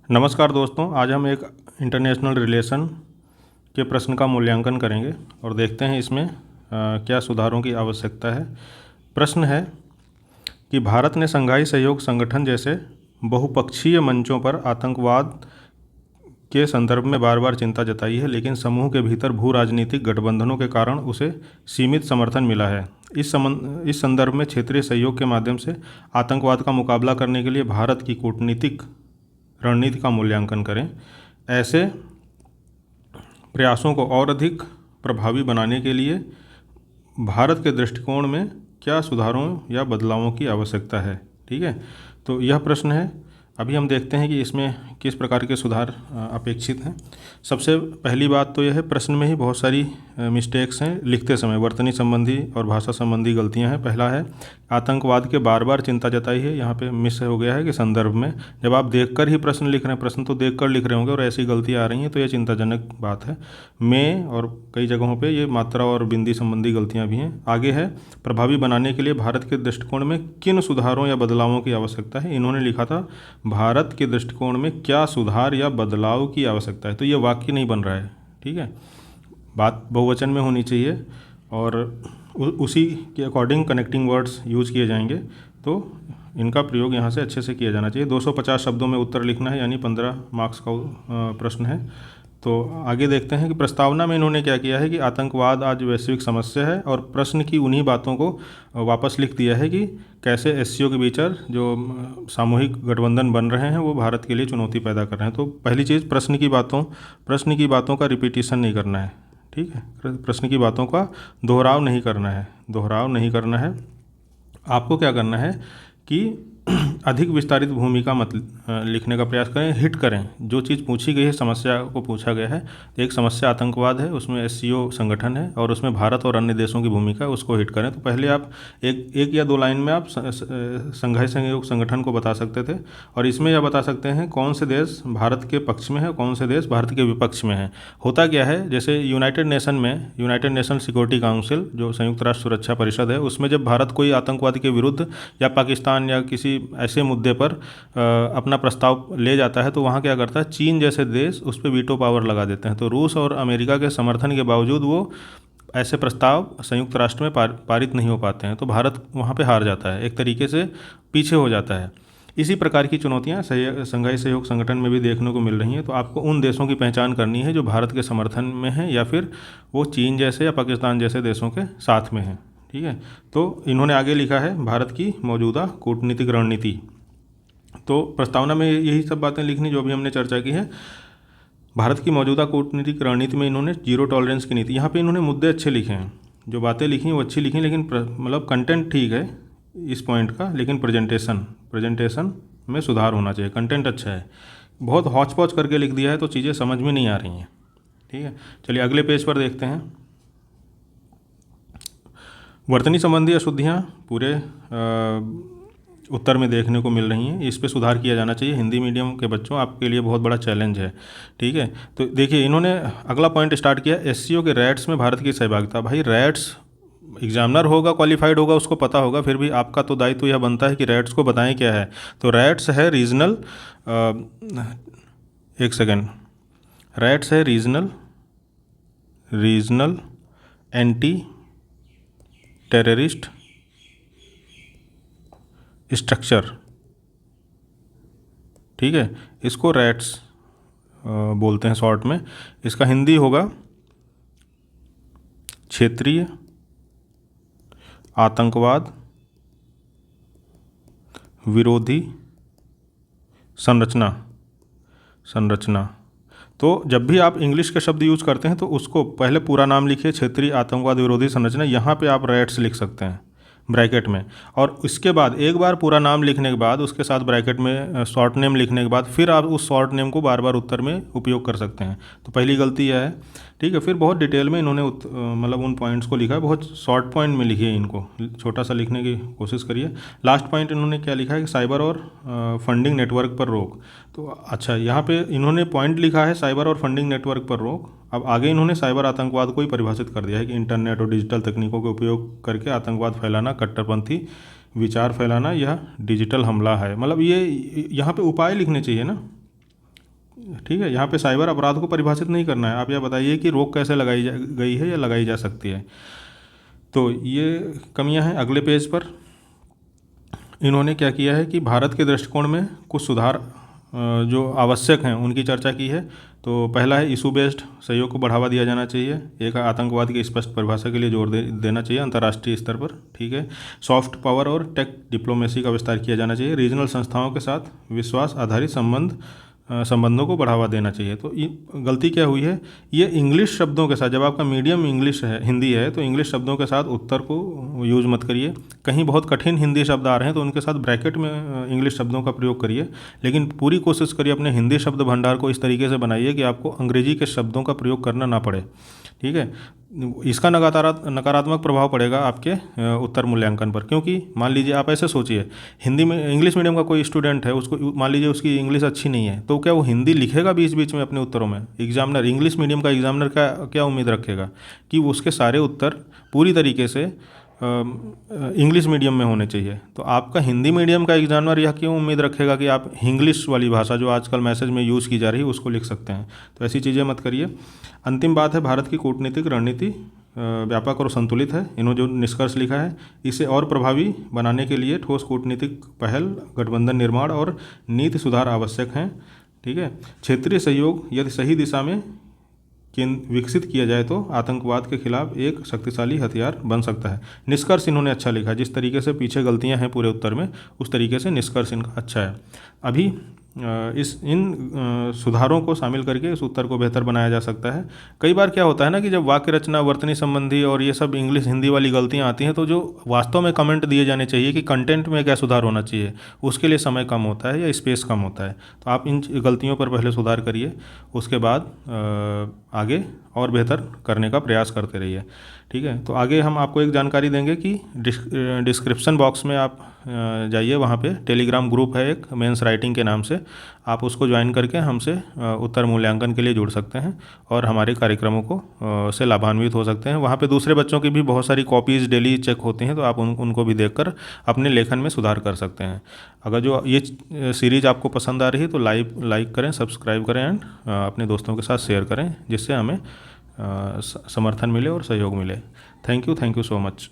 नमस्कार दोस्तों, आज हम एक इंटरनेशनल रिलेशन के प्रश्न का मूल्यांकन करेंगे और देखते हैं इसमें क्या सुधारों की आवश्यकता है। प्रश्न है कि भारत ने शंघाई सहयोग संगठन जैसे बहुपक्षीय मंचों पर आतंकवाद के संदर्भ में बार बार चिंता जताई है, लेकिन समूह के भीतर भू राजनीतिक गठबंधनों के कारण उसे सीमित समर्थन मिला है। इस संदर्भ में क्षेत्रीय सहयोग के माध्यम से आतंकवाद का मुकाबला करने के लिए भारत की कूटनीतिक रणनीति का मूल्यांकन करें। ऐसे प्रयासों को और अधिक प्रभावी बनाने के लिए भारत के दृष्टिकोण में क्या सुधारों या बदलावों की आवश्यकता है। ठीक है, तो यह प्रश्न है। अभी हम देखते हैं कि इसमें किस प्रकार के सुधार अपेक्षित हैं। सबसे पहली बात तो यह है, प्रश्न में ही बहुत सारी मिस्टेक्स हैं लिखते समय, वर्तनी संबंधी और भाषा संबंधी गलतियां हैं। पहला है आतंकवाद के बार बार चिंता जताई है, यहाँ पे मिस हो गया है कि संदर्भ में। जब आप देखकर ही प्रश्न लिख रहे हैं, प्रश्न तो देखकर लिख रहे होंगे और ऐसी गलतियाँ आ रही हैं, तो यह चिंताजनक बात है। में और कई जगहों पर ये मात्रा और बिंदी संबंधी गलतियाँ भी हैं। आगे है प्रभावी बनाने के लिए भारत के दृष्टिकोण में किन सुधारों या बदलावों की आवश्यकता है। इन्होंने लिखा था भारत के दृष्टिकोण में क्या सुधार या बदलाव की आवश्यकता है, तो ये वाक्य नहीं बन रहा है। ठीक है, बात बहुवचन में होनी चाहिए और उसी के अकॉर्डिंग कनेक्टिंग वर्ड्स यूज किए जाएंगे, तो इनका प्रयोग यहाँ से अच्छे से किया जाना चाहिए। 250 शब्दों में उत्तर लिखना है, यानी 15 मार्क्स का प्रश्न है। तो आगे देखते हैं कि प्रस्तावना में इन्होंने क्या किया है कि आतंकवाद आज वैश्विक समस्या है, और प्रश्न की उन्हीं बातों को वापस लिख दिया है कि कैसे एससीओ के भीतर जो सामूहिक गठबंधन बन रहे हैं वो भारत के लिए चुनौती पैदा कर रहे हैं। तो पहली चीज़, प्रश्न की बातों का रिपीटिशन नहीं करना है। ठीक है, प्रश्न की बातों का दोहराव नहीं करना है। आपको क्या करना है कि अधिक विस्तारित भूमिका मत लिखने का प्रयास करें, हिट करें। जो चीज़ पूछी गई है, समस्या को पूछा गया है, तो एक समस्या आतंकवाद है, उसमें एससीओ संगठन है और उसमें भारत और अन्य देशों की भूमिका है, उसको हिट करें। तो पहले आप एक या दो लाइन में आप शंघाई सहयोग संगठन को बता सकते थे, और इसमें यह बता सकते हैं कौन से देश भारत के पक्ष में है, कौन से देश भारत के विपक्ष में है। होता क्या है, जैसे यूनाइटेड नेशन सिक्योरिटी काउंसिल, जो संयुक्त राष्ट्र सुरक्षा परिषद है, उसमें जब भारत कोई आतंकवाद के विरुद्ध या पाकिस्तान या किसी ऐसे मुद्दे पर अपना प्रस्ताव ले जाता है, तो वहाँ क्या करता है, चीन जैसे देश उस पर वीटो पावर लगा देते हैं। तो रूस और अमेरिका के समर्थन के बावजूद वो ऐसे प्रस्ताव संयुक्त राष्ट्र में पारित नहीं हो पाते हैं, तो भारत वहाँ पे हार जाता है, एक तरीके से पीछे हो जाता है। इसी प्रकार की चुनौतियाँ शंघाई सहयोग संगठन में भी देखने को मिल रही हैं। तो आपको उन देशों की पहचान करनी है जो भारत के समर्थन में हैं, या फिर वो चीन जैसे या पाकिस्तान जैसे देशों के साथ में हैं। ठीक है, तो इन्होंने आगे लिखा है भारत की मौजूदा कूटनीतिक रणनीति। तो प्रस्तावना में यही सब बातें लिखनी जो अभी हमने चर्चा की है। भारत की मौजूदा कूटनीतिक रणनीति में इन्होंने जीरो टॉलरेंस की नीति, यहाँ पे इन्होंने मुद्दे अच्छे लिखे हैं, जो बातें लिखी वो अच्छी लिखी, लेकिन मतलब कंटेंट ठीक है इस पॉइंट का, लेकिन प्रेजेंटेशन में सुधार होना चाहिए। कंटेंट अच्छा है, बहुत हौच पौच करके लिख दिया है, तो चीज़ें समझ में नहीं आ रही हैं। ठीक है, चलिए अगले पेज पर देखते हैं। वर्तनी संबंधी अशुद्धियाँ पूरे उत्तर में देखने को मिल रही हैं, इस पे सुधार किया जाना चाहिए। हिंदी मीडियम के बच्चों, आपके लिए बहुत बड़ा चैलेंज है। ठीक है, तो देखिए इन्होंने अगला पॉइंट स्टार्ट किया, एससीओ के रैट्स में भारत की सहभागिता। भाई रैट्स एग्जामिनर होगा, क्वालिफाइड होगा, उसको पता होगा, फिर भी आपका तो दायित्व यह बनता है कि रैट्स को बताएं क्या है। तो रैट्स है रीजनल, एक सेकेंड, रैट्स है रीजनल एंटी टेररिस्ट स्ट्रक्चर। ठीक है, इसको रैट्स बोलते हैं शॉर्ट में। इसका हिंदी होगा क्षेत्रीय आतंकवाद विरोधी संरचना। तो जब भी आप इंग्लिश के शब्द यूज करते हैं तो उसको पहले पूरा नाम लिखिए, क्षेत्रीय आतंकवाद विरोधी संरचना। यहाँ पे आप रैट्स लिख सकते हैं ब्रैकेट में, और इसके बाद एक बार पूरा नाम लिखने के बाद उसके साथ ब्रैकेट में शॉर्ट नेम लिखने के बाद फिर आप उस शॉर्ट नेम को बार बार उत्तर में उपयोग कर सकते हैं। तो पहली गलती यह है। ठीक है, फिर बहुत डिटेल में इन्होंने मतलब उन पॉइंट्स को लिखा है, बहुत शॉर्ट पॉइंट में लिखिए, इनको छोटा सा लिखने की कोशिश करिए। लास्ट पॉइंट इन्होंने क्या लिखा है कि साइबर और फंडिंग नेटवर्क पर रोक। तो अच्छा, यहाँ पे इन्होंने पॉइंट लिखा है साइबर और फंडिंग नेटवर्क पर रोक। अब आगे इन्होंने साइबर आतंकवाद को ही परिभाषित कर दिया है कि इंटरनेट और डिजिटल तकनीकों का उपयोग करके आतंकवाद फैलाना, कट्टरपंथी विचार फैलाना, यह डिजिटल हमला है। मतलब ये यहाँ पे उपाय लिखने चाहिए ना, ठीक है, यहाँ पे साइबर अपराध को परिभाषित नहीं करना है, आप यह बताइए कि रोक कैसे लगाई गई है या लगाई जा सकती है। तो ये कमियां हैं। अगले पेज पर इन्होंने क्या किया है कि भारत के दृष्टिकोण में कुछ सुधार जो आवश्यक हैं उनकी चर्चा की है। तो पहला है इशू बेस्ड सहयोग को बढ़ावा दिया जाना चाहिए। एक आतंकवाद की स्पष्ट परिभाषा के लिए जोर देना चाहिए अंतर्राष्ट्रीय स्तर पर। ठीक है, सॉफ्ट पावर और टेक डिप्लोमेसी का विस्तार किया जाना चाहिए। रीजनल संस्थाओं के साथ विश्वास आधारित संबंधों को बढ़ावा देना चाहिए। तो ये गलती क्या हुई है, ये इंग्लिश शब्दों के साथ, जब आपका मीडियम इंग्लिश है, हिंदी है, तो इंग्लिश शब्दों के साथ उत्तर को यूज मत करिए। कहीं बहुत कठिन हिंदी शब्द आ रहे हैं तो उनके साथ ब्रैकेट में इंग्लिश शब्दों का प्रयोग करिए, लेकिन पूरी कोशिश करिए अपने हिंदी शब्द भंडार को इस तरीके से बनाइए कि आपको अंग्रेजी के शब्दों का प्रयोग करना ना पड़े। ठीक है, इसका नकारात्मक प्रभाव पड़ेगा आपके उत्तर मूल्यांकन पर, क्योंकि मान लीजिए आप ऐसे सोचिए, हिंदी में इंग्लिश मीडियम का कोई स्टूडेंट है, उसको मान लीजिए उसकी इंग्लिश अच्छी नहीं है, तो क्या वो हिंदी लिखेगा बीच बीच में अपने उत्तरों में? एग्जामिनर, इंग्लिश मीडियम का एग्जामिनर का क्या उम्मीद रखेगा कि उसके सारे उत्तर पूरी तरीके से इंग्लिश मीडियम में होने चाहिए? तो आपका हिंदी मीडियम का एग्जामिनर यह क्यों उम्मीद रखेगा कि आप इंग्लिश वाली भाषा जो आजकल मैसेज में यूज़ की जा रही है उसको लिख सकते हैं? तो ऐसी चीज़ें मत करिए। अंतिम बात है, भारत की कूटनीतिक रणनीति व्यापक और संतुलित है। इन्होंने जो निष्कर्ष लिखा है, इसे और प्रभावी बनाने के लिए ठोस कूटनीतिक पहल, गठबंधन निर्माण और नीति सुधार आवश्यक हैं। ठीक है, क्षेत्रीय सहयोग यदि सही दिशा में विकसित किया जाए तो आतंकवाद के खिलाफ एक शक्तिशाली हथियार बन सकता है। निष्कर्ष इन्होंने अच्छा लिखा, जिस तरीके से पीछे गलतियां हैं पूरे उत्तर में, उस तरीके से निष्कर्ष इनका अच्छा है। अभी इन सुधारों को शामिल करके इस उत्तर को बेहतर बनाया जा सकता है। कई बार क्या होता है ना कि जब वाक्य रचना, वर्तनी संबंधी और ये सब इंग्लिश हिंदी वाली गलतियाँ आती हैं, तो जो वास्तव में कमेंट दिए जाने चाहिए कि कंटेंट में क्या सुधार होना चाहिए, उसके लिए समय कम होता है या स्पेस कम होता है। तो आप इन गलतियों पर पहले सुधार करिए, उसके बाद आगे और बेहतर करने का प्रयास करते रहिए। ठीक है, तो आगे हम आपको एक जानकारी देंगे कि डिस्क्रिप्शन बॉक्स में आप जाइए, वहाँ पे टेलीग्राम ग्रुप है एक, मेंस राइटिंग के नाम से, आप उसको ज्वाइन करके हमसे उत्तर मूल्यांकन के लिए जुड़ सकते हैं और हमारे कार्यक्रमों को से लाभान्वित हो सकते हैं। वहाँ पे दूसरे बच्चों की भी बहुत सारी कॉपीज़ डेली चेक होती हैं, तो आप उनको भी देखकर अपने लेखन में सुधार कर सकते हैं। अगर जो ये सीरीज़ आपको पसंद आ रही है तो लाइक करें, सब्सक्राइब करें एंड अपने दोस्तों के साथ शेयर करें, जिससे हमें समर्थन मिले और सहयोग मिले। Thank you so much.